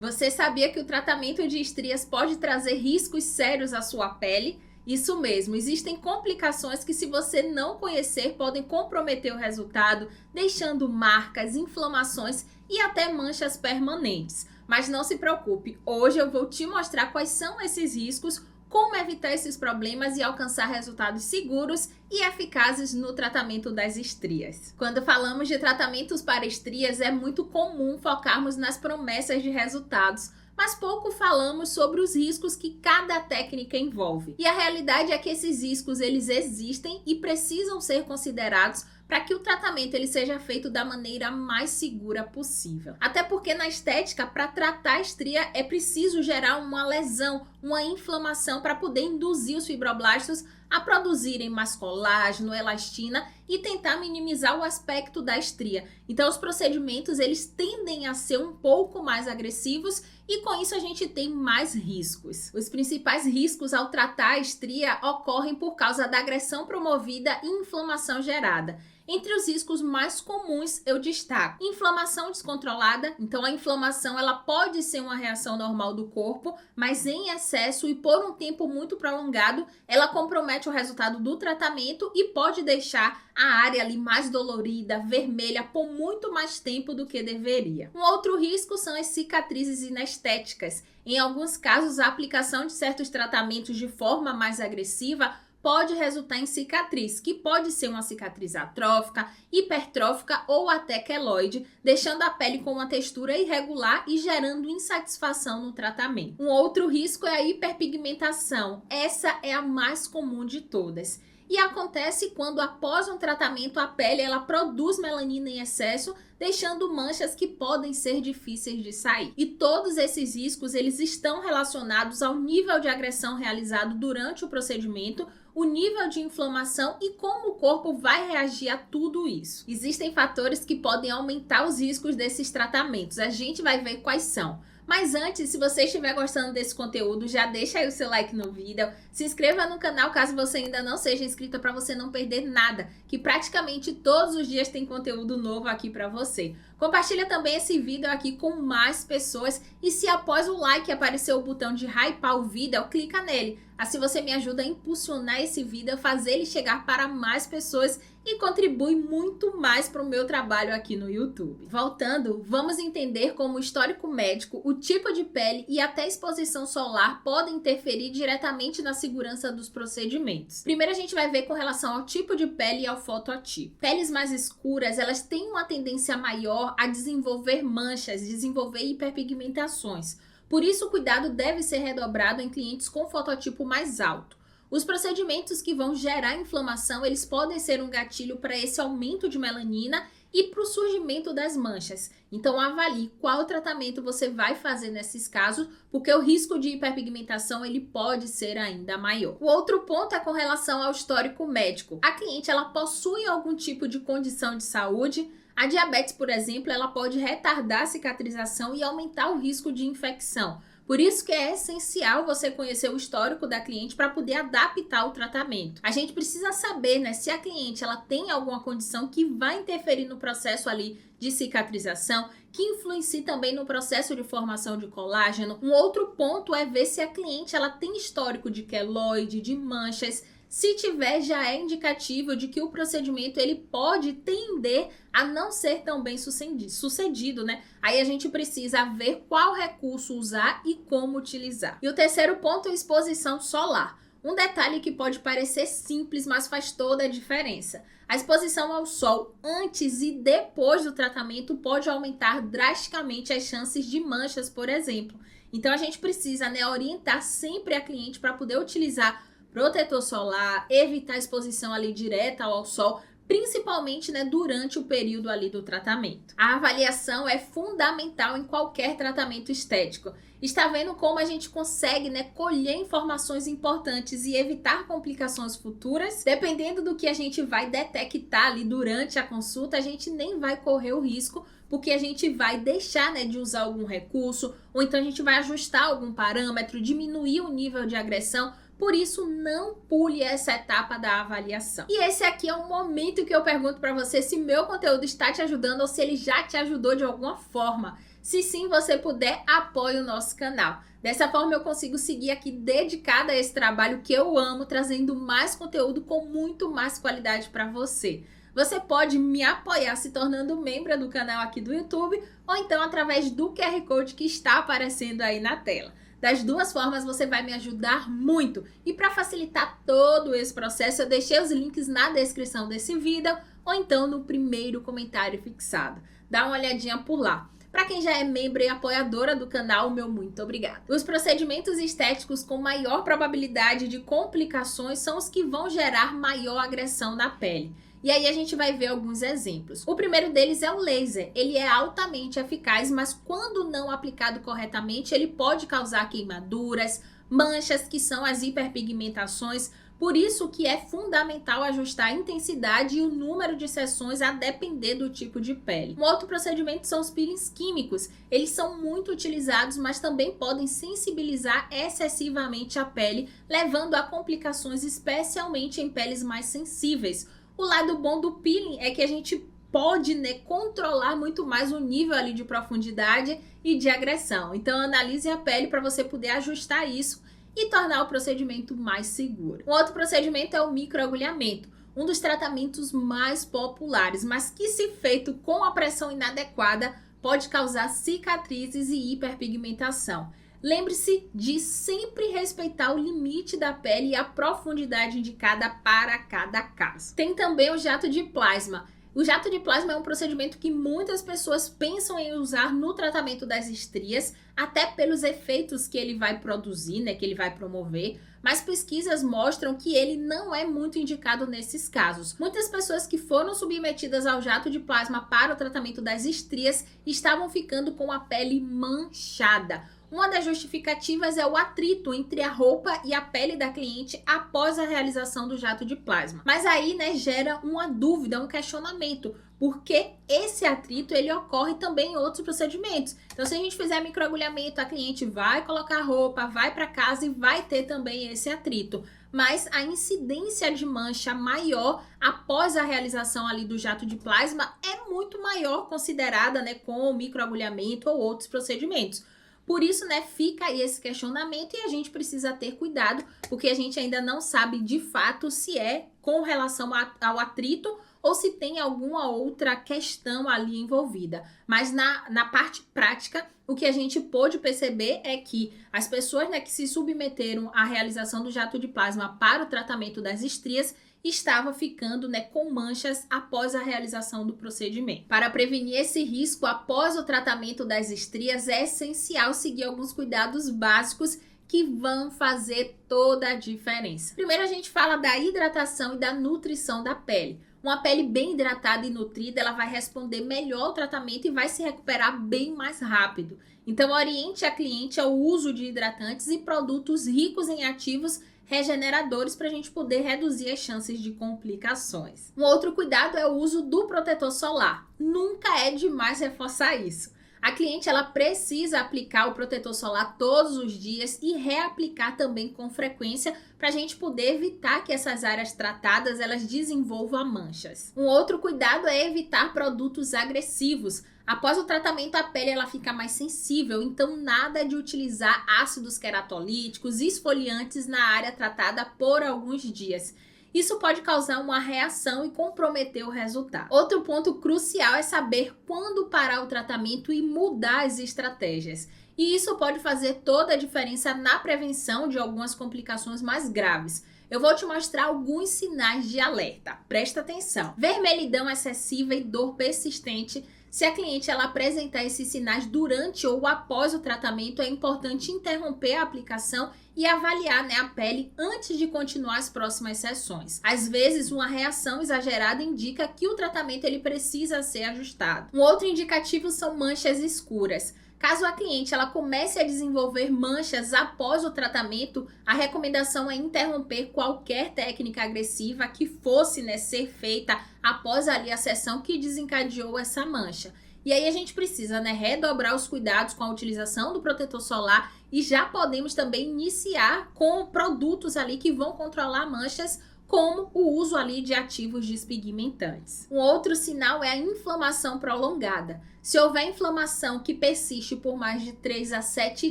Você sabia que o tratamento de estrias pode trazer riscos sérios à sua pele? Isso mesmo, existem complicações que, se você não conhecer, podem comprometer o resultado, deixando marcas, inflamações e até manchas permanentes. Mas não se preocupe, hoje eu vou te mostrar quais são esses riscos, como evitar esses problemas e alcançar resultados seguros e eficazes no tratamento das estrias. Quando falamos de tratamentos para estrias, é muito comum focarmos nas promessas de resultados, mas pouco falamos sobre os riscos que cada técnica envolve. E a realidade é que esses riscos eles existem e precisam ser considerados para que o tratamento ele seja feito da maneira mais segura possível. Até porque na estética, para tratar a estria, é preciso gerar uma lesão, uma inflamação para poder induzir os fibroblastos a produzirem mais colágeno, elastina e tentar minimizar o aspecto da estria. Então os procedimentos eles tendem a ser um pouco mais agressivos e com isso a gente tem mais riscos. Os principais riscos ao tratar a estria ocorrem por causa da agressão promovida e inflamação gerada. Entre os riscos mais comuns eu destaco inflamação descontrolada. Então a inflamação ela pode ser uma reação normal do corpo, mas em excesso e por um tempo muito prolongado, ela compromete o resultado do tratamento e pode deixar a área ali mais dolorida, vermelha por muito mais tempo do que deveria. Um outro risco são as cicatrizes inestéticas. Em alguns casos, a aplicação de certos tratamentos de forma mais agressiva pode resultar em cicatriz, que pode ser uma cicatriz atrófica, hipertrófica ou até queloide, deixando a pele com uma textura irregular e gerando insatisfação no tratamento. Um outro risco é a hiperpigmentação. Essa é a mais comum de todas. E acontece quando após um tratamento a pele ela produz melanina em excesso, deixando manchas que podem ser difíceis de sair. E todos esses riscos eles estão relacionados ao nível de agressão realizado durante o procedimento, o nível de inflamação e como o corpo vai reagir a tudo isso. Existem fatores que podem aumentar os riscos desses tratamentos. A gente vai ver quais são. Mas antes, se você estiver gostando desse conteúdo, já deixa aí o seu like no vídeo, se inscreva no canal caso você ainda não seja inscrito para você não perder nada, que praticamente todos os dias tem conteúdo novo aqui para você. Compartilha também esse vídeo aqui com mais pessoas e se após o like aparecer o botão de hypar o vídeo, clica nele. Assim você me ajuda a impulsionar esse vídeo, fazer ele chegar para mais pessoas e contribui muito mais para o meu trabalho aqui no YouTube. Voltando, vamos entender como o histórico médico, o tipo de pele e até a exposição solar podem interferir diretamente na segurança dos procedimentos. Primeiro a gente vai ver com relação ao tipo de pele e ao fototipo. Peles mais escuras, elas têm uma tendência maior a desenvolver manchas, desenvolver hiperpigmentações. Por isso o cuidado deve ser redobrado em clientes com fototipo mais alto. Os procedimentos que vão gerar inflamação, eles podem ser um gatilho para esse aumento de melanina e para o surgimento das manchas. Então avalie qual tratamento você vai fazer nesses casos, porque o risco de hiperpigmentação ele pode ser ainda maior. O outro ponto é com relação ao histórico médico. A cliente ela possui algum tipo de condição de saúde? A diabetes, por exemplo, ela pode retardar a cicatrização e aumentar o risco de infecção. Por isso que é essencial você conhecer o histórico da cliente para poder adaptar o tratamento. A gente precisa saber, né, se a cliente ela tem alguma condição que vai interferir no processo ali de cicatrização, que influencia também no processo de formação de colágeno. Um outro ponto é ver se a cliente ela tem histórico de queloide, de manchas. Se tiver, já é indicativo de que o procedimento ele pode tender a não ser tão bem sucedido, né? Aí a gente precisa ver qual recurso usar e como utilizar. E o terceiro ponto é a exposição solar. Um detalhe que pode parecer simples, mas faz toda a diferença. A exposição ao sol antes e depois do tratamento pode aumentar drasticamente as chances de manchas, por exemplo. Então a gente precisa, né, orientar sempre a cliente para poder utilizar protetor solar, evitar a exposição ali direta ao sol, principalmente, né, durante o período ali do tratamento. A avaliação é fundamental em qualquer tratamento estético. Está vendo como a gente consegue, né, colher informações importantes e evitar complicações futuras? Dependendo do que a gente vai detectar ali durante a consulta, a gente nem vai correr o risco, porque a gente vai deixar, né, de usar algum recurso, ou então a gente vai ajustar algum parâmetro, diminuir o nível de agressão. Por isso, não pule essa etapa da avaliação. E esse aqui é um momento que eu pergunto para você se meu conteúdo está te ajudando ou se ele já te ajudou de alguma forma. Se sim, você puder, apoie o nosso canal. Dessa forma eu consigo seguir aqui dedicada a esse trabalho que eu amo, trazendo mais conteúdo com muito mais qualidade para você. Você pode me apoiar se tornando membro do canal aqui do YouTube ou então através do QR Code que está aparecendo aí na tela. Das duas formas você vai me ajudar muito. E para facilitar todo esse processo, eu deixei os links na descrição desse vídeo ou então no primeiro comentário fixado. Dá uma olhadinha por lá. Para quem já é membro e apoiadora do canal, meu muito obrigado. Os procedimentos estéticos com maior probabilidade de complicações são os que vão gerar maior agressão na pele. E aí a gente vai ver alguns exemplos. O primeiro deles é o laser. Ele é altamente eficaz, mas quando não aplicado corretamente, ele pode causar queimaduras, manchas, que são as hiperpigmentações. Por isso que é fundamental ajustar a intensidade e o número de sessões a depender do tipo de pele. Um outro procedimento são os peelings químicos. Eles são muito utilizados, mas também podem sensibilizar excessivamente a pele, levando a complicações, especialmente em peles mais sensíveis. O lado bom do peeling é que a gente pode, controlar muito mais o nível ali de profundidade e de agressão. Então analise a pele para você poder ajustar isso e tornar o procedimento mais seguro. Um outro procedimento é o microagulhamento, um dos tratamentos mais populares, mas que, se feito com a pressão inadequada, pode causar cicatrizes e hiperpigmentação. Lembre-se de sempre respeitar o limite da pele e a profundidade indicada para cada caso. Tem também o jato de plasma. O jato de plasma é um procedimento que muitas pessoas pensam em usar no tratamento das estrias, até pelos efeitos que ele vai produzir, que ele vai promover, mas pesquisas mostram que ele não é muito indicado nesses casos. Muitas pessoas que foram submetidas ao jato de plasma para o tratamento das estrias estavam ficando com a pele manchada. Uma das justificativas é o atrito entre a roupa e a pele da cliente após a realização do jato de plasma. Mas aí, gera uma dúvida, um questionamento, porque esse atrito ele ocorre também em outros procedimentos. Então, se a gente fizer microagulhamento, a cliente vai colocar a roupa, vai para casa e vai ter também esse atrito. Mas a incidência de mancha maior após a realização ali do jato de plasma é muito maior considerada, com o microagulhamento ou outros procedimentos. Por isso, fica aí esse questionamento e a gente precisa ter cuidado, porque a gente ainda não sabe de fato se é com relação ao atrito ou se tem alguma outra questão ali envolvida. Mas na parte prática, o que a gente pôde perceber é que as pessoas que se submeteram à realização do jato de plasma para o tratamento das estrias estava ficando com manchas após a realização do procedimento. Para prevenir esse risco após o tratamento das estrias, é essencial seguir alguns cuidados básicos que vão fazer toda a diferença. Primeiro, a gente fala da hidratação e da nutrição da pele. Uma pele bem hidratada e nutrida, ela vai responder melhor ao tratamento e vai se recuperar bem mais rápido. Então, oriente a cliente ao uso de hidratantes e produtos ricos em ativos regeneradores para a gente poder reduzir as chances de complicações. Um outro cuidado é o uso do protetor solar. Nunca é demais reforçar isso. A cliente ela precisa aplicar o protetor solar todos os dias e reaplicar também com frequência para a gente poder evitar que essas áreas tratadas elas desenvolvam manchas. Um outro cuidado é evitar produtos agressivos. Após o tratamento, a pele ela fica mais sensível, então nada de utilizar ácidos queratolíticos, esfoliantes na área tratada por alguns dias. Isso pode causar uma reação e comprometer o resultado. Outro ponto crucial é saber quando parar o tratamento e mudar as estratégias. E isso pode fazer toda a diferença na prevenção de algumas complicações mais graves. Eu vou te mostrar alguns sinais de alerta. Presta atenção. Vermelhidão excessiva e dor persistente. Se a cliente ela apresentar esses sinais durante ou após o tratamento, é importante interromper a aplicação e avaliar a pele antes de continuar as próximas sessões. Às vezes, uma reação exagerada indica que o tratamento ele precisa ser ajustado. Um outro indicativo são manchas escuras. Caso a cliente ela comece a desenvolver manchas após o tratamento, a recomendação é interromper qualquer técnica agressiva que fosse ser feita após ali a sessão que desencadeou essa mancha. E aí a gente precisa redobrar os cuidados com a utilização do protetor solar e já podemos também iniciar com produtos ali que vão controlar manchas como o uso ali de ativos despigmentantes. Um outro sinal é a inflamação prolongada. Se houver inflamação que persiste por mais de 3 a 7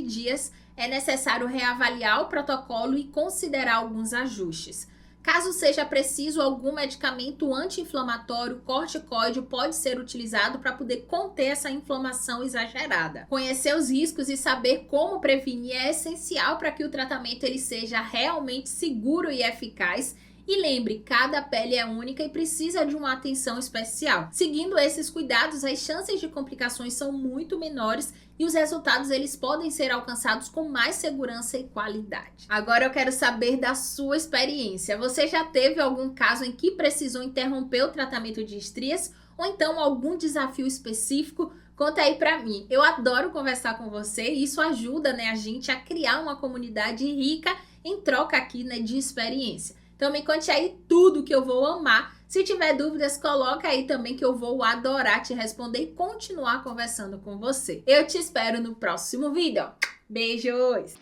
dias, é necessário reavaliar o protocolo e considerar alguns ajustes. Caso seja preciso, algum medicamento anti-inflamatório, corticoide, pode ser utilizado para poder conter essa inflamação exagerada. Conhecer os riscos e saber como prevenir é essencial para que o tratamento ele seja realmente seguro e eficaz. E lembre, cada pele é única e precisa de uma atenção especial. Seguindo esses cuidados, as chances de complicações são muito menores e os resultados eles podem ser alcançados com mais segurança e qualidade. Agora eu quero saber da sua experiência. Você já teve algum caso em que precisou interromper o tratamento de estrias ou então algum desafio específico? Conta aí pra mim. Eu adoro conversar com você e isso ajuda, a gente a criar uma comunidade rica em troca aqui, de experiência. Então me conte aí tudo que eu vou amar. Se tiver dúvidas, coloca aí também que eu vou adorar te responder e continuar conversando com você. Eu te espero no próximo vídeo. Beijos!